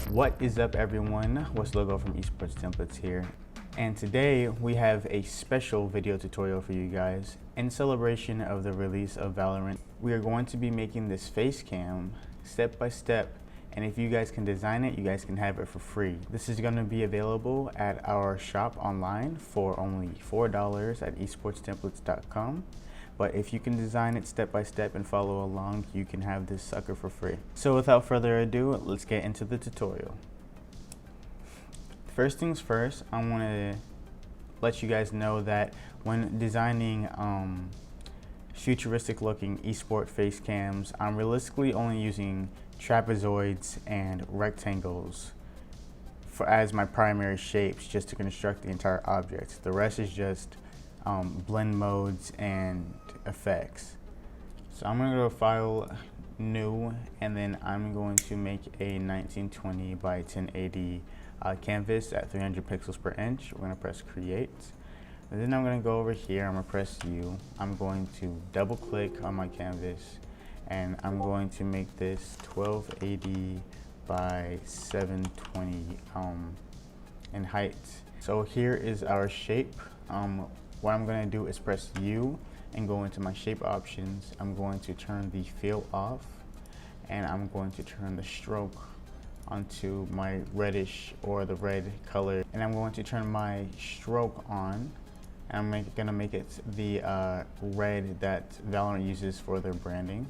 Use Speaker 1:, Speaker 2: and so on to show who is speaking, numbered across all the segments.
Speaker 1: What is up, everyone? What's Logo from Esports Templates here, and today we have a special video tutorial for you guys in celebration of the release of Valorant. We are going to be making this face cam step by step, and if you guys can design it, you guys can have it for free. This is going to be available at our shop online for only $4 at esportstemplates.com. But if you can design it step by step and follow along, you can have this sucker for free. So without further ado, let's get into the tutorial. First things first, I want to let you guys know that when designing futuristic looking esport face cams, I'm realistically only using trapezoids and rectangles as my primary shapes, just to construct the entire object. The rest is just blend modes and effects. So I'm going to go to File, New, and then I'm going to make a 1920 by 1080 canvas at 300 pixels per inch. We're going to press Create. And then I'm going to go over here, I'm going to press U. I'm going to double click on my canvas, and I'm going to make this 1280 by 720 in height. So here is our shape. What I'm going to do is press U and go into my shape options. I'm going to turn the fill off, and I'm going to turn the stroke onto my reddish or the red color, and I'm going to turn my stroke on, and I'm going to make it the red that Valorant uses for their branding.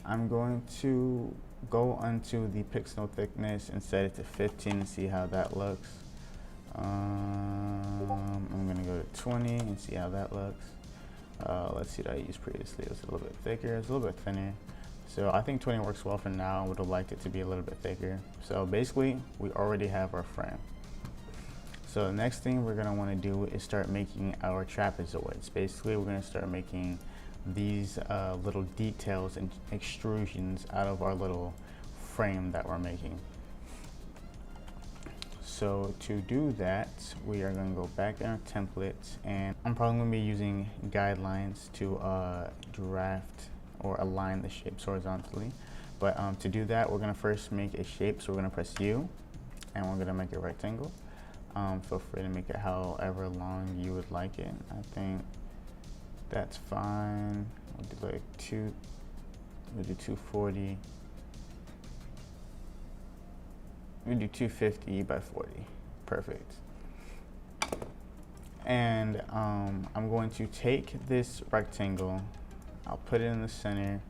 Speaker 1: I'm going to go onto the pixel thickness and set it to 15 and see how that looks. I'm gonna go to 20 and see how that looks. Let's see what I used previously. It was a little bit thicker, it's a little bit thinner. So I think 20 works well for now. I would have liked it to be a little bit thicker. So basically, we already have our frame. So the next thing we're gonna wanna do is start making our trapezoids. Basically, we're gonna start making these little details and extrusions out of our little frame that we're making. So to do that, we are going to go back in our templates, and I'm probably going to be using guidelines to draft or align the shapes horizontally. But to do that, we're going to first make a shape. So we're going to press U, and we're going to make a rectangle. Feel free to make it however long you would like it. I think that's fine. We'll do like we'll do 240. We do 250 by 40. Perfect. And I'm going to take this rectangle, I'll put it in the center,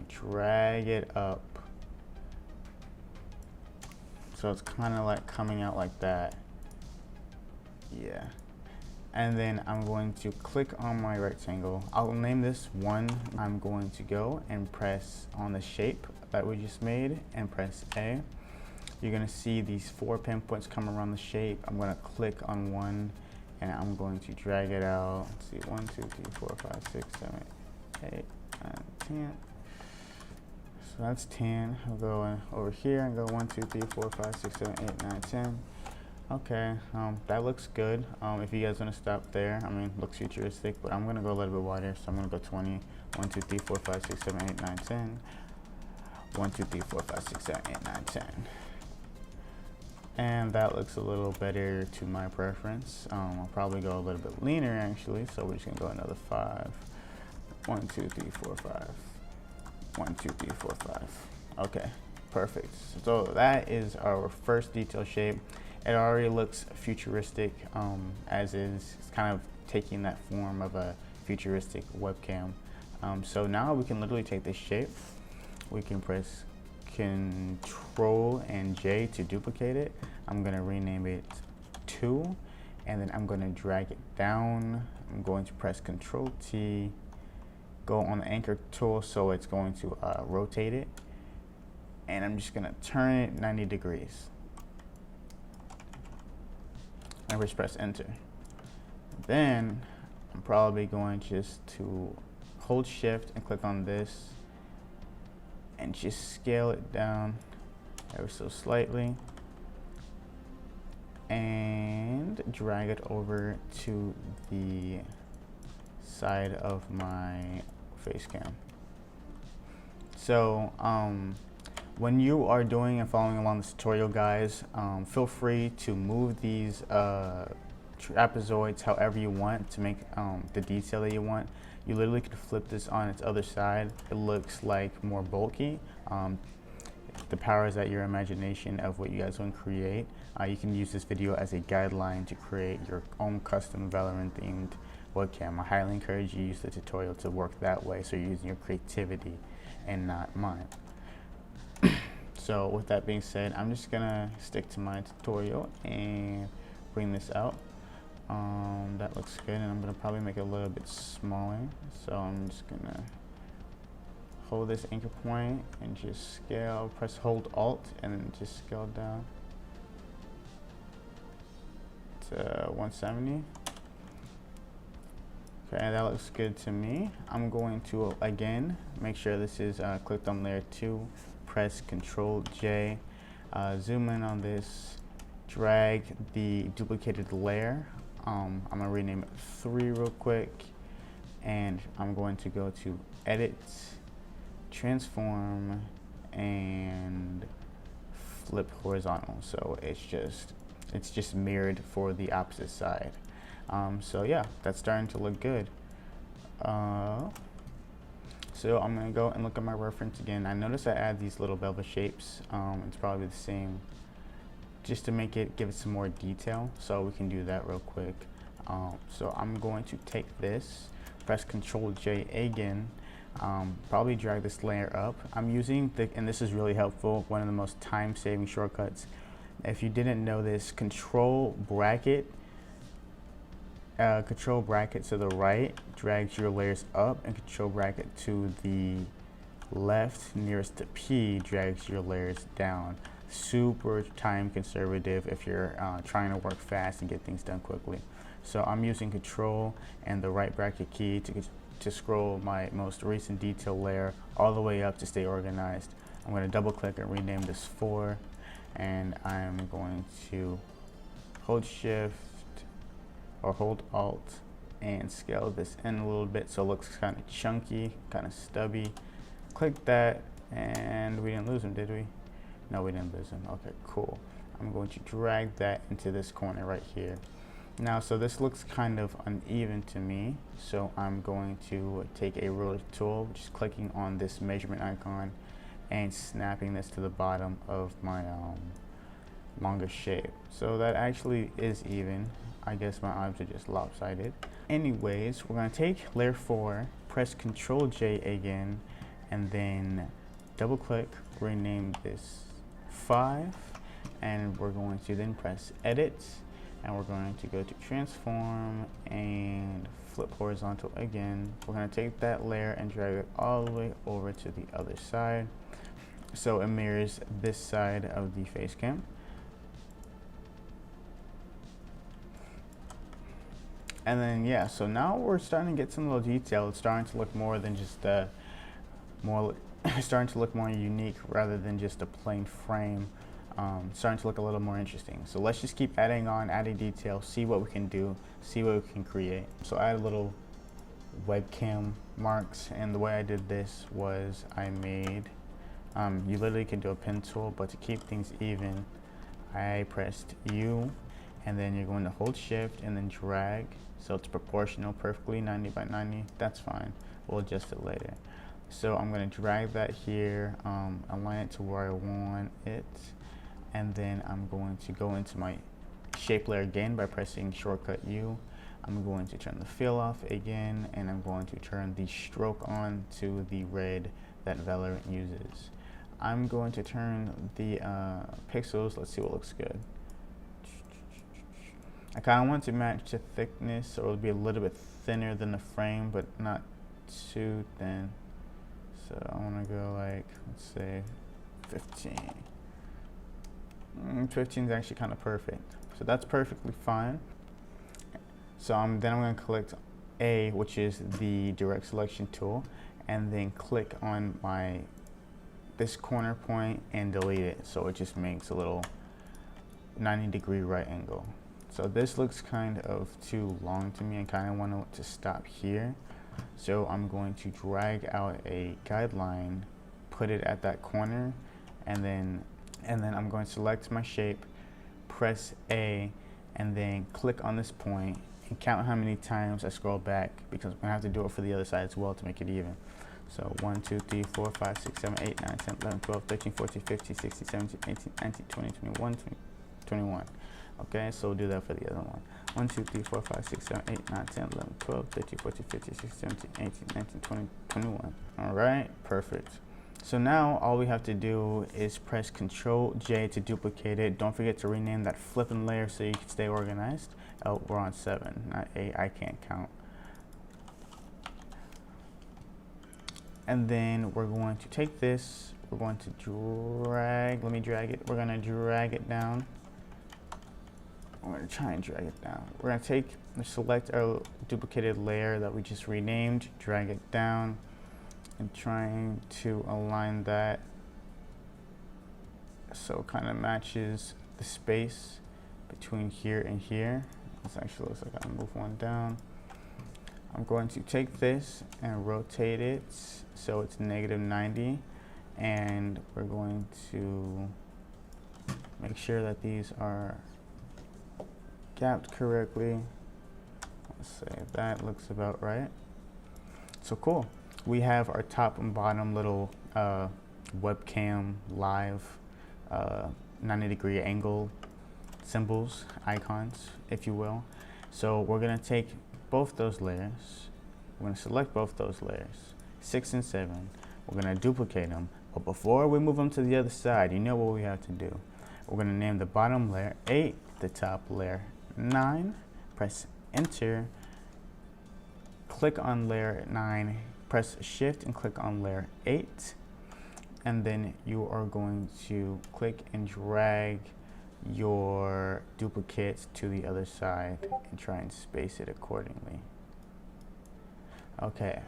Speaker 1: drag it up so it's kind of like coming out like that. Yeah. And then I'm going to click on my rectangle. I'll name this 1. I'm going to go and press on the shape that we just made and press A. You're going to see these 4 pinpoints come around the shape. I'm going to click on one, and I'm going to drag it out. Let's see, 1, 2, 3, 4, 5, 6, 7, 8, 9, 10. So that's 10. I'll go over here and go 1, 2, 3, 4, 5, 6, 7, 8, 9, 10. Okay, that looks good. If you guys want to stop there, I mean, it looks futuristic, but I'm going to go a little bit wider, so I'm going to go 20. 1, 2, 3, 4, 5, 6, 7, 8, 9, 10. 1, 2, 3, 4, 5, 6, 7, 8, 9, 10. And that looks a little better to my preference. I'll probably go a little bit leaner actually, so we're just gonna go another 5. 1, 2, 3, 4, 5. 1, 2, 3, 4, 5. Okay, perfect. So that is our first detail shape. It already looks futuristic as is. It's kind of taking that form of a futuristic webcam. So now we can literally take this shape. We can press Control and J to duplicate it. I'm going to rename it 2, and then I'm going to drag it down. I'm going to press Control T, go on the anchor tool so it's going to rotate it, and I'm just going to turn it 90 degrees. And just press Enter. Then I'm probably going just to hold Shift and click on this and just scale it down ever so slightly and drag it over to the side of my face cam. So When you are doing and following along this tutorial, guys, feel free to move these trapezoids however you want to make the detail that you want. You literally could flip this on its other side. It looks like more bulky. The power is at your imagination of what you guys want to create. You can use this video as a guideline to create your own custom Valorant themed webcam. I highly encourage you to use the tutorial to work that way, so you're using your creativity and not mine. So with that being said, I'm just gonna stick to my tutorial and bring this out. That looks good, and I'm gonna probably make it a little bit smaller. So I'm just gonna hold this anchor point and just scale, press hold alt and then just scale down to 170. Okay, that looks good to me. I'm going to again make sure this is clicked on layer 2, press Ctrl J, zoom in on this, drag the duplicated layer. I'm gonna rename it 3 real quick, and I'm going to go to edit, transform, and flip horizontal. So it's just mirrored for the opposite side. So yeah, that's starting to look good. So I'm gonna go and look at my reference again. I notice I add these little bevel shapes. It's probably the same, just to give it some more detail. So we can do that real quick. So I'm going to take this, press Ctrl J again, probably drag this layer up. I'm using and this is really helpful, one of the most time-saving shortcuts. If you didn't know this, control bracket to the right drags your layers up, and control bracket to the left nearest to P drags your layers down. Super time conservative if you're trying to work fast and get things done quickly. So I'm using control and the right bracket key to scroll my most recent detail layer all the way up to stay organized. I'm going to double click and rename this 4, and I'm going to hold shift or hold alt and scale this in a little bit so it looks kind of chunky, kind of stubby. Click that, and we didn't lose him, did we? No, we didn't lose him. Okay, cool. I'm going to drag that into this corner right here. Now, so this looks kind of uneven to me, so I'm going to take a ruler tool, just clicking on this measurement icon and snapping this to the bottom of my longest shape. So that actually is even. I guess my arms are just lopsided. Anyways, we're gonna take layer 4, press Ctrl J again, and then double click, rename this 5, and we're going to then press edit, and we're going to go to transform and flip horizontal again. We're gonna take that layer and drag it all the way over to the other side, so it mirrors this side of the face cam. And then yeah, so now we're starting to get some little detail. It's starting to look more than just starting to look more unique rather than just a plain frame. Starting to look a little more interesting. So let's just keep adding detail, see what we can do, see what we can create. So I add little webcam marks, and the way I did this was I made, you literally can do a pen tool, but to keep things even, I pressed U, and then you're going to hold shift and then drag. So it's proportional perfectly, 90 by 90, that's fine. We'll adjust it later. So I'm gonna drag that here, align it to where I want it, and then I'm going to go into my shape layer again by pressing shortcut U. I'm going to turn the fill off again, and I'm going to turn the stroke on to the red that Valorant uses. I'm going to turn the pixels, let's see what looks good. I kind of want to match the thickness, so it'll be a little bit thinner than the frame, but not too thin. So I want to go like, let's say 15. 15 is actually kind of perfect. So that's perfectly fine. So then I'm going to click A, which is the direct selection tool, and then click on this corner point and delete it. So it just makes a little 90-degree right angle. So this looks kind of too long to me. I kind of want it to stop here. So I'm going to drag out a guideline, put it at that corner, and then I'm going to select my shape, press A, and then click on this point and count how many times I scroll back, because I'm gonna have to do it for the other side as well to make it even. So 1, 2, 3, 4, 5, 6, 7, 8, 9, 10, 11, 12, 13, 14, 15, 16, 17, 18, 19, 20, 21, 21. Okay, so we'll do that for the other one. 1, 2, 3, 4, 5, 6, 7, 8, 9, 10, 11, 12, 13, 14, 15, 16, 17, 18, 19, 20, 21. All right, perfect. So now all we have to do is press Control J to duplicate it. Don't forget to rename that flipping layer so you can stay organized. Oh, we're on 7, not 8. I can't count. And then we're going to take this. We're going to drag. Let me drag it. We're going to drag it down. I'm going to try and drag it down. We're going to select our duplicated layer that we just renamed, drag it down, and trying to align that so it kind of matches the space between here and here. This actually looks like I'll move one down. I'm going to take this and rotate it so it's -90, and we're going to make sure that these are gapped correctly. Let's say that looks about right. So cool. We have our top and bottom little webcam live 90-degree angle symbols, icons, if you will. So we're gonna take both those layers. We're gonna select both those layers, 6 and 7. We're gonna duplicate them. But before we move them to the other side, you know what we have to do. We're gonna name the bottom layer 8, the top layer 9, press Enter, click on layer 9, press Shift and click on layer 8, and then you are going to click and drag your duplicate to the other side and try and space it accordingly. Okay,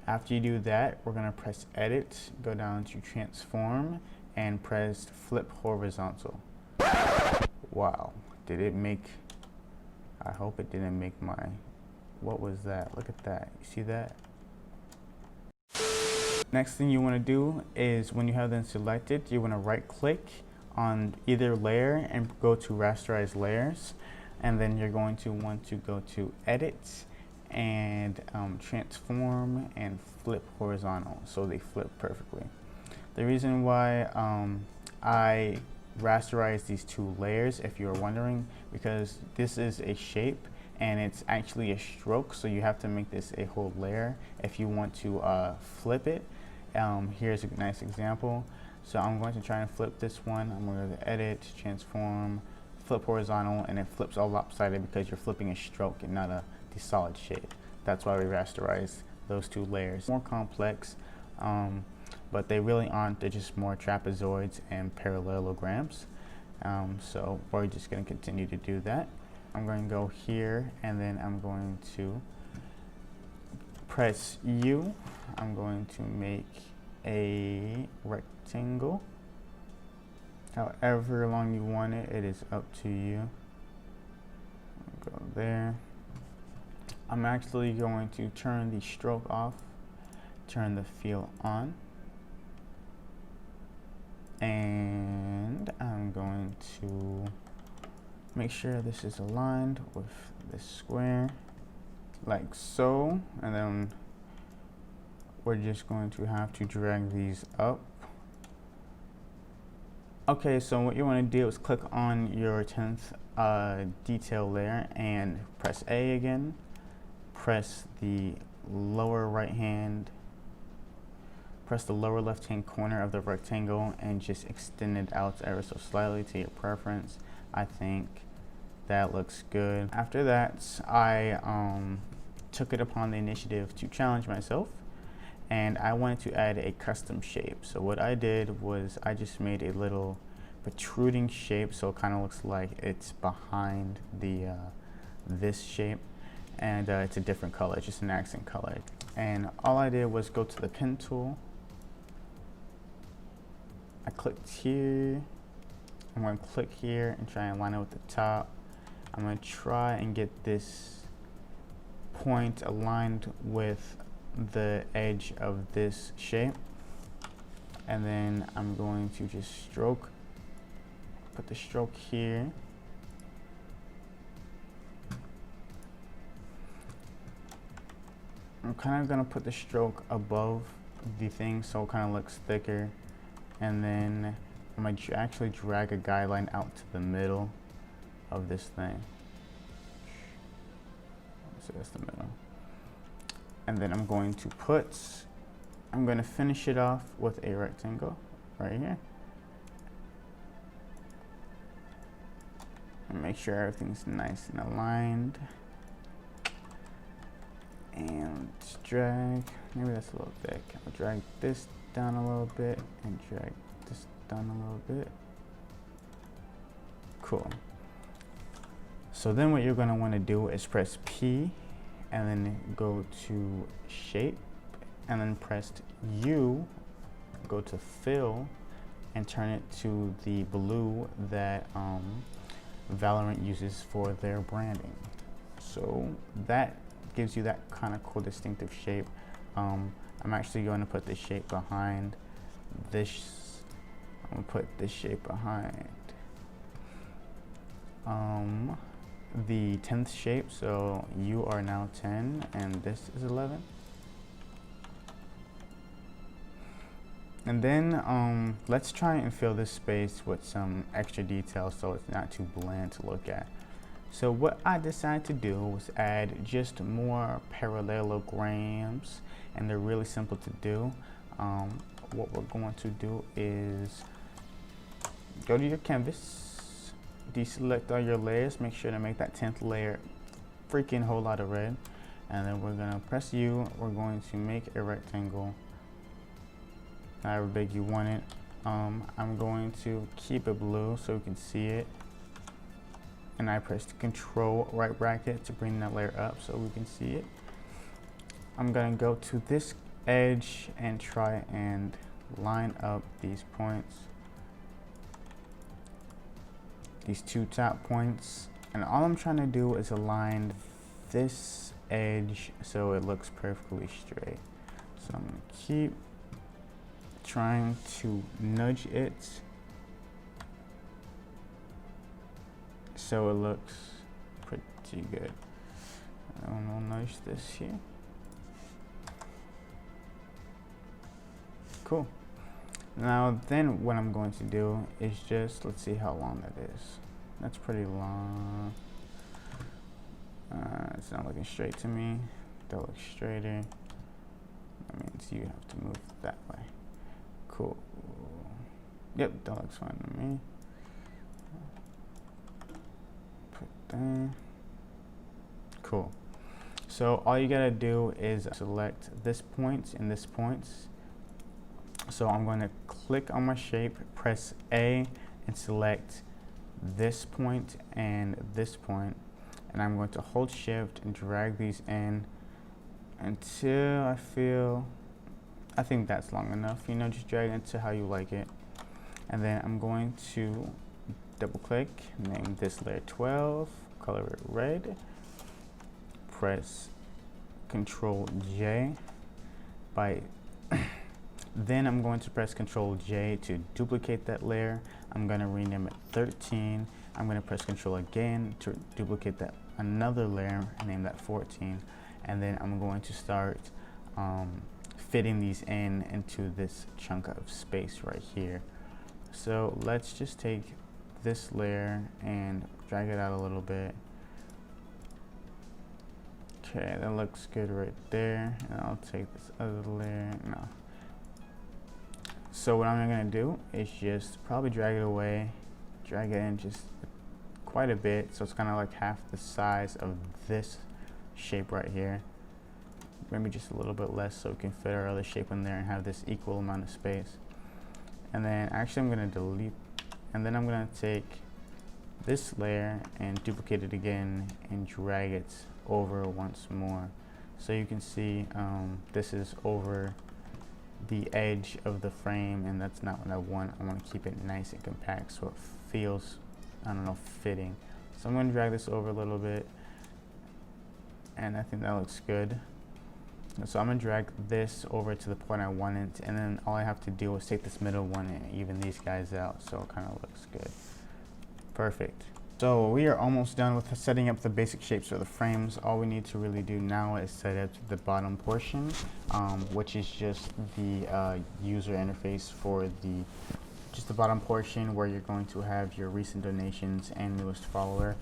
Speaker 1: after you do that, we're going to press Edit, go down to Transform, and press Flip Horizontal. Wow, did it make, I hope it didn't make my, what was that? Look at that, you see that? Next thing you want to do is, when you have them selected, you want to right click on either layer and go to Rasterize Layers, and then you're going to want to go to Edit and Transform and Flip Horizontal, so they flip perfectly. The reason why I rasterize these two layers, if you're wondering, because this is a shape and it's actually a stroke, so you have to make this a whole layer if you want to flip it. Here's a nice example. So I'm going to try and flip this one. I'm going to Edit, Transform, Flip Horizontal, and it flips all lopsided because you're flipping a stroke and not the solid shape. That's why we rasterize those two layers. More complex, but they really aren't. They're just more trapezoids and parallelograms. So we're just going to continue to do that. I'm going to go here, and then I'm going to press U. I'm going to make a rectangle. However long you want it, it is up to you. Go there. I'm actually going to turn the stroke off, turn the fill on, and I'm going to make sure this is aligned with this square, like so, and then we're just going to have to drag these up. Okay, so what you want to do is click on your 10th detail layer and press A again. Press the lower left hand corner of the rectangle and just extend it out ever so slightly to your preference. I think that looks good. After that, I took it upon the initiative to challenge myself, and I wanted to add a custom shape. So what I did was I just made a little protruding shape, so it kind of looks like it's behind the this shape, and it's a different color, it's just an accent color. And all I did was go to the pen tool. I clicked here. I'm going to click here and try and line it with the top. I'm going to try and get this point aligned with the edge of this shape. And then I'm going to just stroke, put the stroke here. I'm kind of gonna put the stroke above the thing so it kind of looks thicker. And then I'm gonna actually drag a guideline out to the middle of this thing. So that's the middle. And then I'm going to finish it off with a rectangle right here. And make sure everything's nice and aligned. And drag, maybe that's a little thick. I'll drag this down a little bit and drag this down a little bit. Cool. So then what you're going to want to do is press P and then go to shape and then press U, go to fill and turn it to the blue that Valorant uses for their branding. So that gives you that kind of cool distinctive shape. I'm actually going to put this shape behind this. I'm going to put this shape behind the 10th shape. So you are now 10 and this is 11. And then let's try and fill this space with some extra detail so it's not too bland to look at. So what I decided to do was add just more parallelograms, and they're really simple to do. What we're going to do is go to your canvas, deselect all your layers, make sure to make that 10th layer freaking whole lot of red, and then we're gonna press U. We're going to make a rectangle, however big you want it. I'm going to keep it blue so we can see it. And I pressed Control right bracket to bring that layer up so we can see it. I'm gonna go to this edge and try and line up these points, these two top points. And all I'm trying to do is align this edge so it looks perfectly straight. So I'm gonna keep trying to nudge it so it looks pretty good. And we'll nudge this here. Cool. Now then what I'm going to do is just, let's see how long that is. That's pretty long. It's not looking straight to me. That looks straighter. That means you have to move that way. Cool. Yep, that looks fine to me. Cool. So all you gotta do is select this point and this point. So I'm going to click on my shape, press A, and select this point and this point, and I'm going to hold shift and drag these in until I think that's long enough. You know, just drag it into how you like it. And then I'm going to double click, name this layer 12, color it red, press Control J. Then I'm going to press Control J to duplicate that layer. I'm going to rename it 13. I'm going to press Control again to duplicate that another layer and name that 14. And then I'm going to start fitting these into this chunk of space right here. So let's just take this layer and drag it out a little bit. Okay, that looks good right there. And I'll take this other layer. No. So what I'm gonna do is just probably drag it away, drag it in just quite a bit, so it's kind of like half the size of this shape right here. Maybe just a little bit less so we can fit our other shape in there and have this equal amount of space. And then actually I'm gonna delete, and then I'm gonna take this layer and duplicate it again and drag it over once more. So you can see this is over the edge of the frame, and that's not what I want. I want to keep it nice and compact so it feels, I don't know, fitting. So I'm going to drag this over a little bit, and I think that looks good. So I'm gonna drag this over to the point I want it, and then all I have to do is take this middle one and even these guys out, so it kind of looks good. Perfect. So we are almost done with setting up the basic shapes for the frames. All we need to really do now is set up the bottom portion, which is just the user interface for the bottom portion where you're going to have your recent donations and newest follower.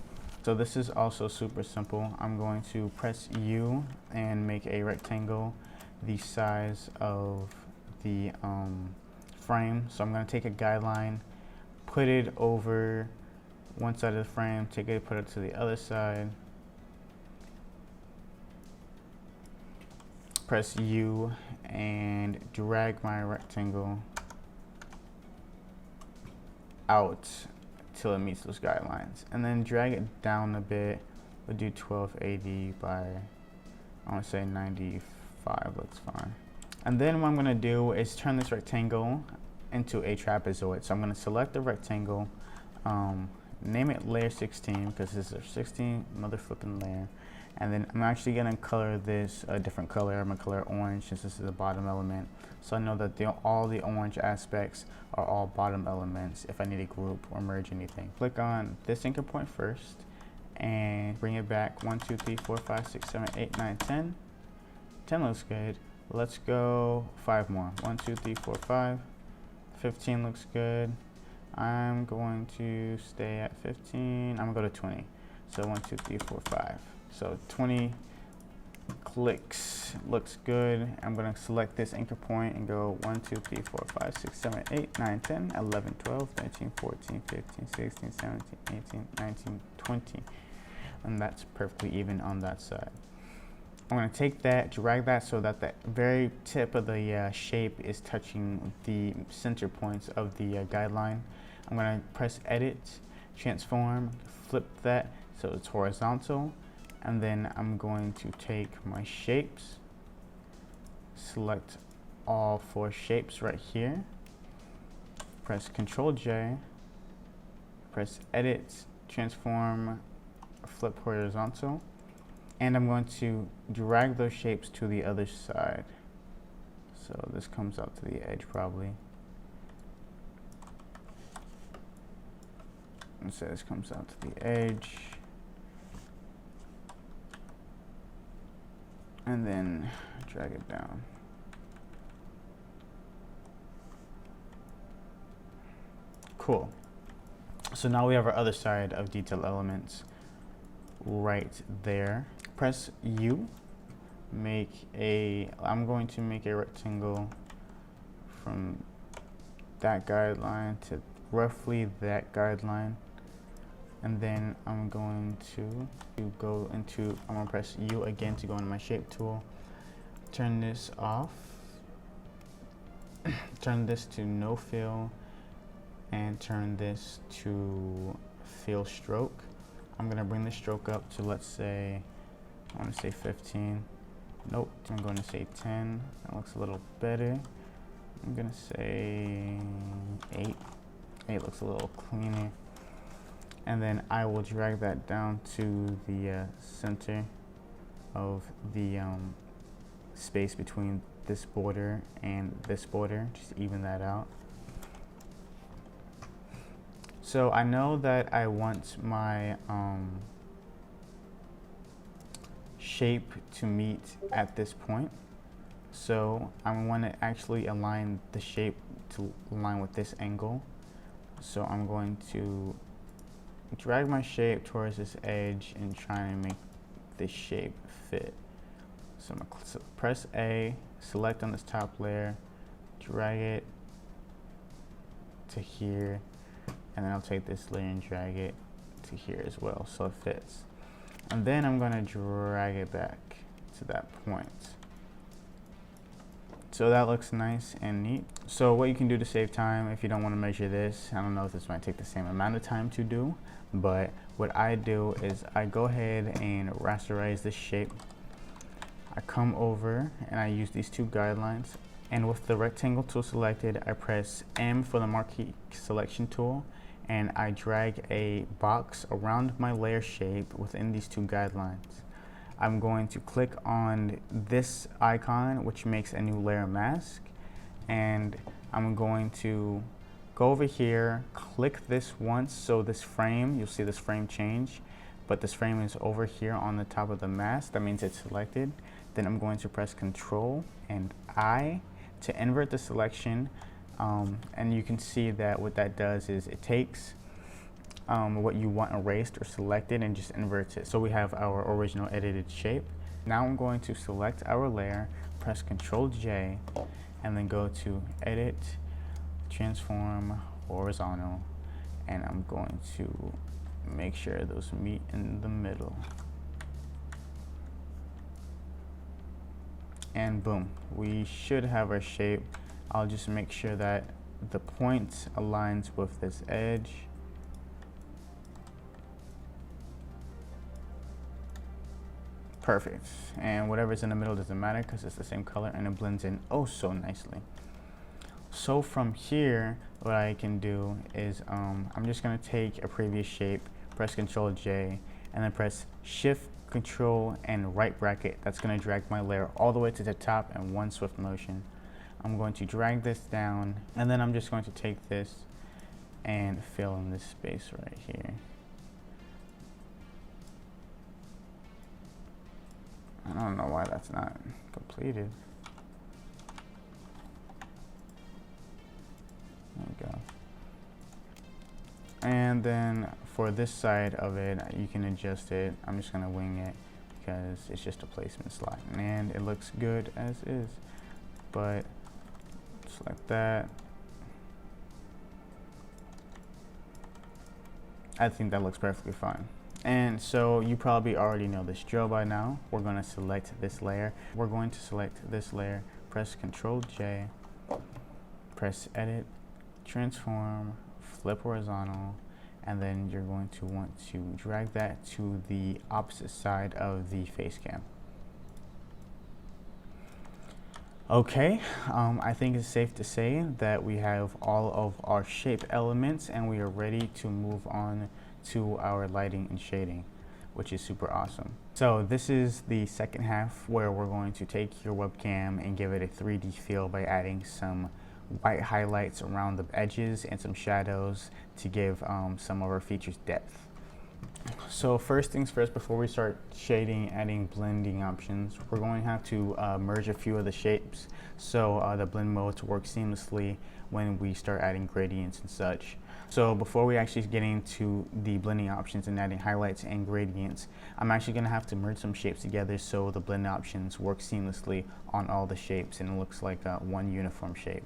Speaker 1: So this is also super simple. I'm going to press U and make a rectangle the size of the frame. So I'm going to take a guideline, put it over one side of the frame, take it, put it to the other side, press U and drag my rectangle out till it meets those guidelines, and then drag it down a bit. We'll do 1280 by, I want to say 95, looks fine. And then what I'm going to do is turn this rectangle into a trapezoid. So I'm going to select the rectangle, name it layer 16 because this is a 16 motherfucking layer, and then I'm actually going to color this a different color. I'm going to color orange since this is the bottom element, so I know that all the orange aspects are all bottom elements if I need to group or merge anything. Click on this anchor point first and bring it back 1 2 3 4 5 6 7 8 9 10. 10 looks good. Let's go 5 more. 1 2 3 4 5. 15 looks good. I'm going to stay at 15. I'm gonna go to 20. So 1 2 3 4 5. So 20 clicks, looks good. I'm gonna select this anchor point and go 1 2 3 4 5 6 7 8 9 10 11 12 13 14 15 16 17 18 19 20, and that's perfectly even on that side. I'm going to take that, drag that so that the very tip of the shape is touching the center points of the guideline. I'm going to press edit, transform, flip that so it's horizontal, and then I'm going to take my shapes, select all 4 shapes right here, press Ctrl J, press edit, transform, flip horizontal, and I'm going to drag those shapes to the other side. So this comes out to the edge probably. And so this comes out to the edge. And then drag it down. Cool. So now we have our other side of detail elements right there. Press U, I'm going to make a rectangle from that guideline to roughly that guideline, and then I'm going to I'm going to press U again to go into my shape tool, turn this off, turn this to no fill, and turn this to fill stroke. I'm gonna bring the stroke up to, let's say, I want to say 15. Nope, I'm going to say 10. That looks a little better. I'm gonna say 8. 8 looks a little cleaner. And then I will drag that down to the center of the space between this border and this border, just even that out. So I know that I want my shape to meet at this point. So I want to actually align the shape to align with this angle. So I'm going to drag my shape towards this edge and try and make this shape fit. So I'm going to press A, select on this top layer, drag it to here, and then I'll take this layer and drag it to here as well so it fits. And then I'm going to drag it back to that point. So that looks nice and neat. So what you can do to save time if you don't want to measure this, I don't know if this might take the same amount of time to do, but what I do is I go ahead and rasterize this shape. I come over and I use these 2 guidelines, and with the rectangle tool selected, I press M for the marquee selection tool, and I drag a box around my layer shape within these 2 guidelines. I'm going to click on this icon, which makes a new layer mask, and I'm going to go over here, click this once, so this frame, you'll see this frame change, but this frame is over here on the top of the mask. That means it's selected. Then I'm going to press Control and I to invert the selection, and you can see that what that does is it takes what you want erased or selected and just inverts it. So we have our original edited shape. Now I'm going to select our layer, press Control J, and then go to Edit, Transform, Horizontal, and I'm going to make sure those meet in the middle. And boom, we should have our shape. I'll just make sure that the point aligns with this edge. Perfect. And whatever's in the middle doesn't matter because it's the same color and it blends in oh so nicely. So from here, what I can do is I'm just going to take a previous shape, press Control J, and then press Shift, Control, and right bracket. That's going to drag my layer all the way to the top in one swift motion. I'm going to drag this down, and then I'm just going to take this and fill in this space right here. I don't know why that's not completed. There we go. And then for this side of it, you can adjust it. I'm just gonna wing it because it's just a placement slot, and it looks good as is. But just like that. I think that looks perfectly fine. And so you probably already know this drill by now. We're going to select this layer. We're going to select this layer, press Control J, press Edit, Transform, Flip Horizontal, and then you're going to want to drag that to the opposite side of the face cam. Okay, I think it's safe to say that we have all of our shape elements and we are ready to move on to our lighting and shading, which is super awesome. So this is the second half where we're going to take your webcam and give it a 3D feel by adding some white highlights around the edges and some shadows to give some of our features depth. So first things first, before we start shading, adding blending options, we're going to have to merge a few of the shapes so the blend modes work seamlessly when we start adding gradients and such. So before we actually get into the blending options and adding highlights and gradients, I'm actually going to have to merge some shapes together so the blend options work seamlessly on all the shapes and it looks like one uniform shape.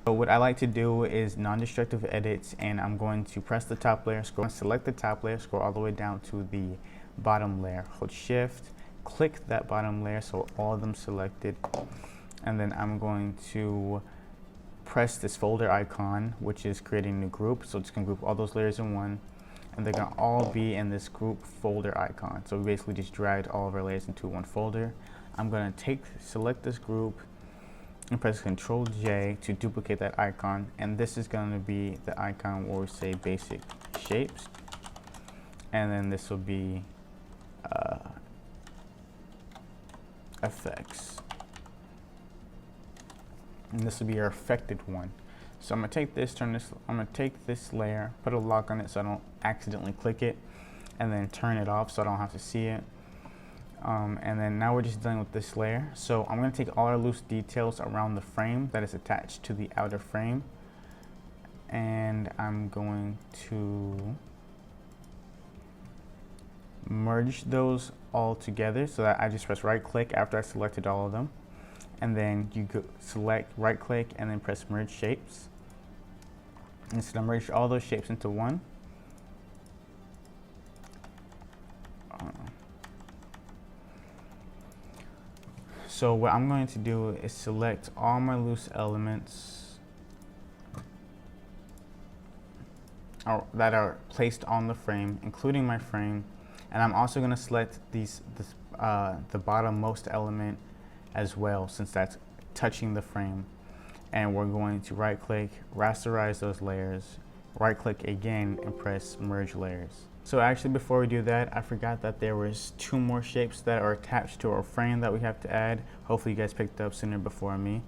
Speaker 1: So what I like to do is non-destructive edits, and I'm going to press the top layer, select the top layer, scroll all the way down to the bottom layer, hold Shift, click that bottom layer so all of them selected, and then I'm going to press this folder icon, which is creating a new group. So it's going to group all those layers in one, and they're going to all be in this group folder icon. So we basically just dragged all of our layers into one folder. I'm going to select this group and press Control J to duplicate that icon, and this is going to be the icon where we say basic shapes, and then this will be effects, and this will be our affected one. So I'm gonna take this, I'm gonna take this layer, put a lock on it so I don't accidentally click it, and then turn it off so I don't have to see it. And then now we're just dealing with this layer. So I'm going to take all our loose details around the frame that is attached to the outer frame, and I'm going to merge those all together so that I just press right click after I selected all of them, and then you go select right click and then press merge shapes, and it's going to merge all those shapes into one. So what I'm going to do is select all my loose elements that are placed on the frame, including my frame, and I'm also going to select the bottommost element as well, since that's touching the frame. And we're going to right click, rasterize those layers, right click again, and press merge layers. So actually, before we do that, I forgot that there was 2 more shapes that are attached to our frame that we have to add. Hopefully you guys picked up sooner before me.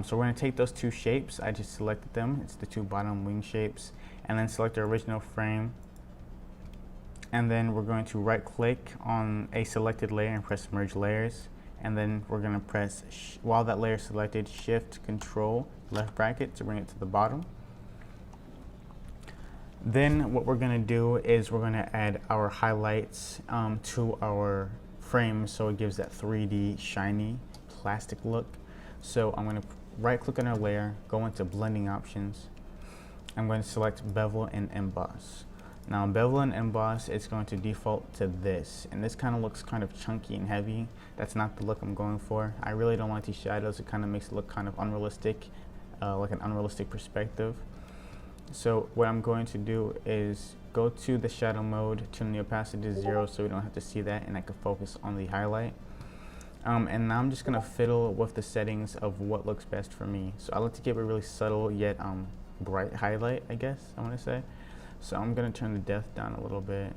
Speaker 1: So we're going to take those 2 shapes. I just selected them. It's the 2 bottom wing shapes. And then select our original frame. And then we're going to right click on a selected layer and press merge layers. And then we're going to press, while that layer is selected, shift control left bracket to bring it to the bottom. Then what we're going to do is we're going to add our highlights to our frame so it gives that 3D shiny plastic look. So I'm going to right click on our layer, go into blending options. I'm going to select bevel and emboss. Now bevel and emboss, it's going to default to this, and this kind of looks kind of chunky and heavy. That's not the look I'm going for. I really don't like these shadows. It kind of makes it look kind of unrealistic, like an unrealistic perspective. So what I'm going to do is go to the shadow mode, turn the opacity to 0 so we don't have to see that, and I can focus on the highlight. And now I'm just going to fiddle with the settings of what looks best for me. So I like to give a really subtle yet bright highlight, I guess I want to say. So I'm going to turn the depth down a little bit.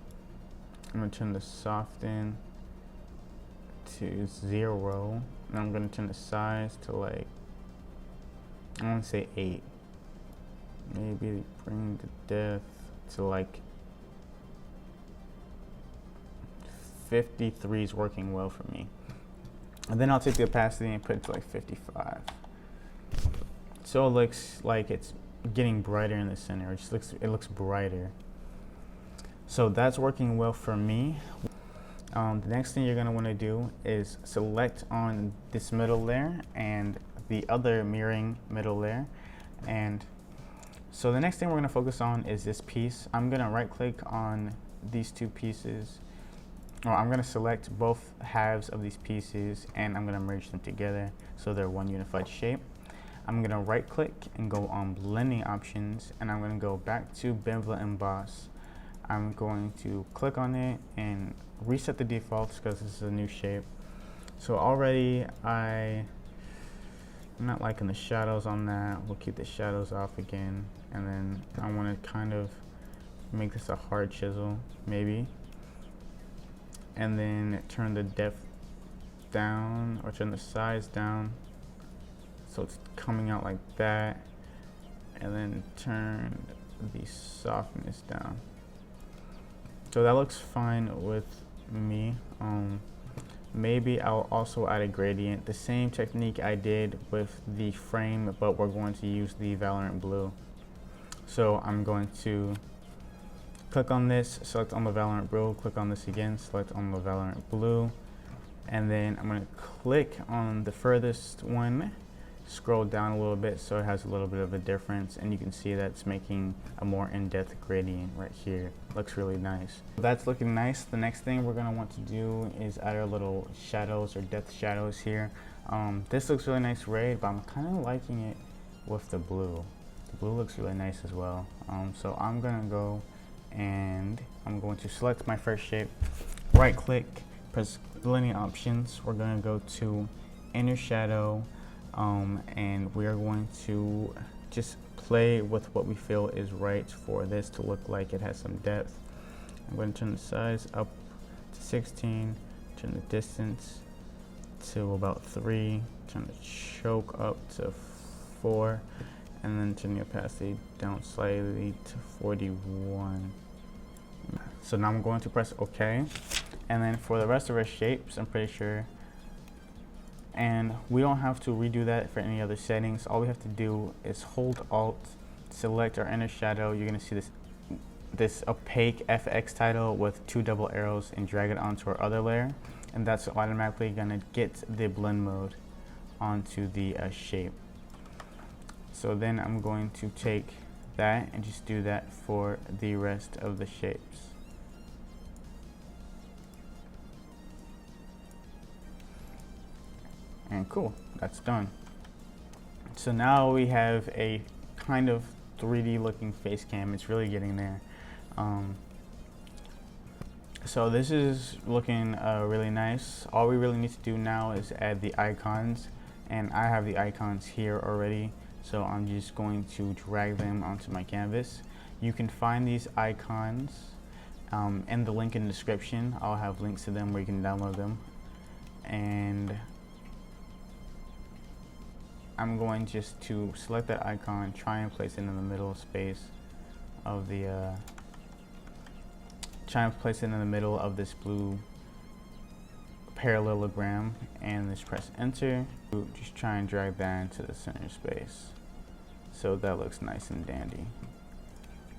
Speaker 1: I'm going to turn the soften to 0, and I'm going to turn the size to like, I want to say 8. Maybe bring the depth to like 53 is working well for me. And then I'll take the opacity and put it to like 55. So it looks like it's getting brighter in the center. It looks brighter. So that's working well for me. The next thing you're going to want to do is select on this middle layer and the other mirroring middle layer. And so the next thing we're going to focus on is this piece. I'm going to right click on these 2 pieces. I'm going to select both halves of these pieces and I'm going to merge them together so they're one unified shape. I'm going to right click and go on blending options, and I'm going to go back to bevel and emboss. I'm going to click on it and reset the defaults because this is a new shape. So already I'm not liking the shadows on that. We'll keep the shadows off again, and then I want to kind of make this a hard chisel maybe, and then turn the depth down or turn the size down so it's coming out like that, and then turn the softness down. So that looks fine with me. Maybe I'll also add a gradient, the same technique I did with the frame, but we're going to use the Valorant blue. So I'm going to click on this, select on the Valorant blue, click on this again, select on the Valorant blue, and then I'm going to click on the furthest one, scroll down a little bit so it has a little bit of a difference, and you can see that it's making a more in-depth gradient right here. Looks really nice. That's looking nice. The next thing we're going to want to do is add our little shadows or depth shadows here. This looks really nice red, but I'm kind of liking it with the blue. The blue looks really nice as well. So I'm going to go and I'm going to select my first shape, right click, press blending options. We're going to go to inner shadow, and we are going to just play with what we feel is right for this to look like it has some depth. I'm going to turn the size up to 16, turn the distance to about 3, turn the choke up to 4, and then turn the opacity down slightly to 41. So now I'm going to press OK, and then for the rest of our shapes, I'm pretty sure, and we don't have to redo that for any other settings. All we have to do is hold Alt, select our inner shadow. You're going to see this opaque FX title with 2 double arrows, and drag it onto our other layer, and that's automatically going to get the blend mode onto the shape. So then I'm going to take that and just do that for the rest of the shapes. And cool, that's done. So now we have a kind of 3D looking face cam. It's really getting there. So this is looking really nice. All we really need to do now is add the icons, and I have the icons here already, so I'm just going to drag them onto my canvas. You can find these icons In the link in the description, I'll have links to them where you can download them. And I'm going just to select that icon, try and place it in the middle space of the this blue parallelogram, and just press enter. Just try and drag that into the center space so that looks nice and dandy.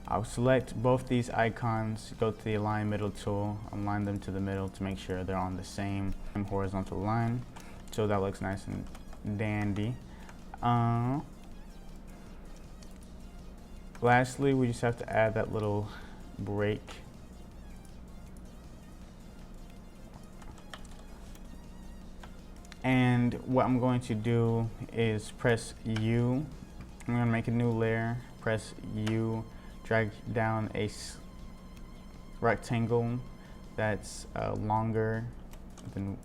Speaker 1: I'll select both these icons, go to the align middle tool, align them to the middle to make sure they're on the same horizontal line, so that looks nice and dandy. Lastly, we just have to add that little break. And what I'm going to do is press U. I'm going to make a new layer, press U, drag down a rectangle that's longer than,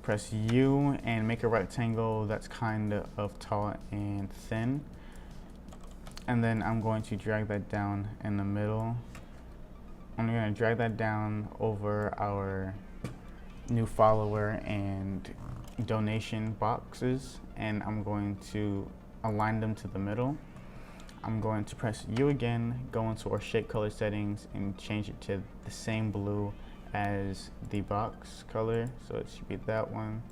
Speaker 1: press U and make a rectangle that's kind of tall and thin. And then I'm going to drag that down in the middle. I'm going to drag that down over our new follower and donation boxes, and I'm going to align them to the middle. I'm going to press U again, go into our shape color settings and change it to the same blue as the box color, so it should be that one.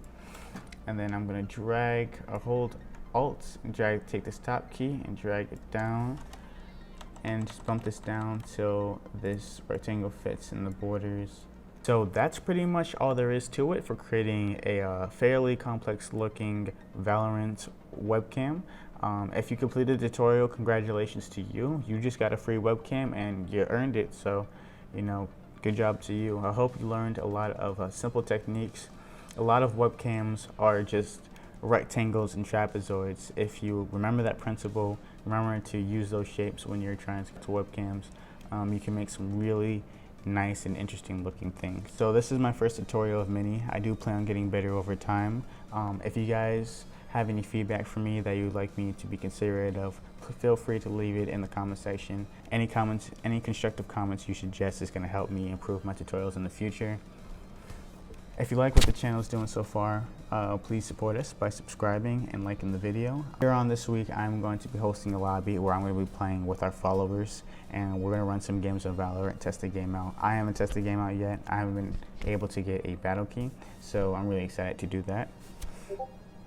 Speaker 1: And then I'm going to drag or hold Alt and take this top key and drag it down and just bump this down till this rectangle fits in the borders. So that's pretty much all there is to it for creating a fairly complex looking Valorant webcam. If you completed the tutorial, congratulations to you. You just got a free webcam and you earned it, so you know, good job to you. I hope you learned a lot of simple techniques. A lot of webcams are just rectangles and trapezoids. If you remember that principle, remember to use those shapes when you're trying to webcams, you can make some really nice and interesting looking things. So this is my first tutorial of many. I do plan on getting better over time. If you guys have any feedback for me that you'd like me to be considerate of, feel free to leave it in the comment section. Any comments, any constructive comments you suggest is going to help me improve my tutorials in the future. If you like what the channel is doing so far, please support us by subscribing and liking the video. Here on this week, I'm going to be hosting a lobby where I'm going to be playing with our followers, and we're going to run some games of Valorant, test the game out. I haven't tested the game out yet. I haven't been able to get a battle key, so I'm really excited to do that.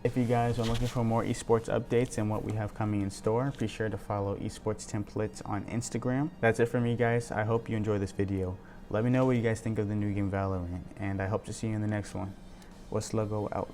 Speaker 1: If you guys are looking for more esports updates and what we have coming in store, be sure to follow esportstemplates on Instagram. That's it for me, guys. I hope you enjoy this video. Let me know what you guys think of the new game Valorant, and I hope to see you in the next one. What's Logo out.